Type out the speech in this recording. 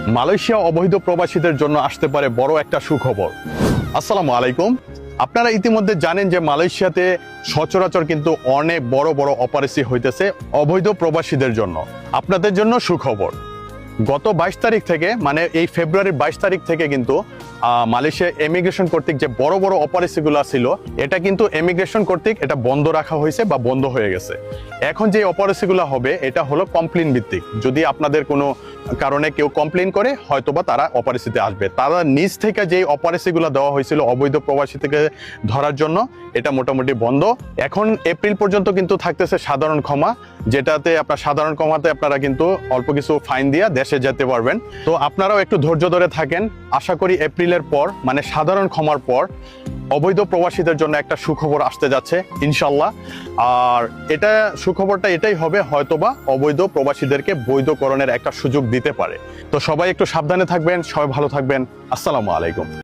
Malaysia অবৈধ প্রবাসীদের জন্য আসতে পারে বড় একটা সুখবর। আসসালামু আলাইকুম। আপনারা ইতিমধ্যে জানেন যে মালয়েশিয়াতে সচরাচর কিন্তু অনেক বড় বড় অপারেশন হইতেছে অবৈধ প্রবাসীদের জন্য। আপনাদের জন্য সুখবর, গত 22 তারিখ থেকে, মানে এই ফেব্রুয়ারির 22 তারিখ থেকে কিন্তু মালয়েশিয়া ইমিগ্রেশন কর্তৃক যে বড় বড় অপারেশনগুলো ছিল এটা কিন্তু ইমিগ্রেশন কর্তৃক এটা বন্ধ রাখা হয়েছে বা বন্ধ হয়ে গেছে। এখন যে অপারেশনগুলো হবে এটা হলো কমপ্লেন ভিত্তিক। যদি আপনাদের কোনো কারণে কেউ কমপ্লেন করে হয়তোবা তারা অপারেশনে আসবে। তারা নিজ থেকে যে অপারেশনগুলো দেওয়া হয়েছিল অবৈধ প্রবাসী থেকে ধরার জন্য এটা মোটামুটি বন্ধ। এখন এপ্রিল পর্যন্ত কিন্তু থাকতেছে সাধারণ ক্ষমা, যেটাতে আপনার সাধারণ ক্ষমাতে আপনারা কিন্তু অল্প কিছু ফাইন দিয়ে দেশে যেতে পারবেন। তো আপনারাও একটু ধৈর্য ধরে থাকেন। আশা করি এপ্রিলের পর, মানে সাধারণ ক্ষমার পর, অবৈধ প্রবাসীদের জন্য একটা সুখবর আসতে যাচ্ছে ইনশাল্লাহ। আর এটা সুখবরটা এটাই হবে, হয়তোবা অবৈধ প্রবাসীদেরকে বৈধকরণের একটা সুযোগ দিতে পারে। তো সবাই একটু সাবধানে থাকবেন, সবাই ভালো থাকবেন। আসসালামু আলাইকুম।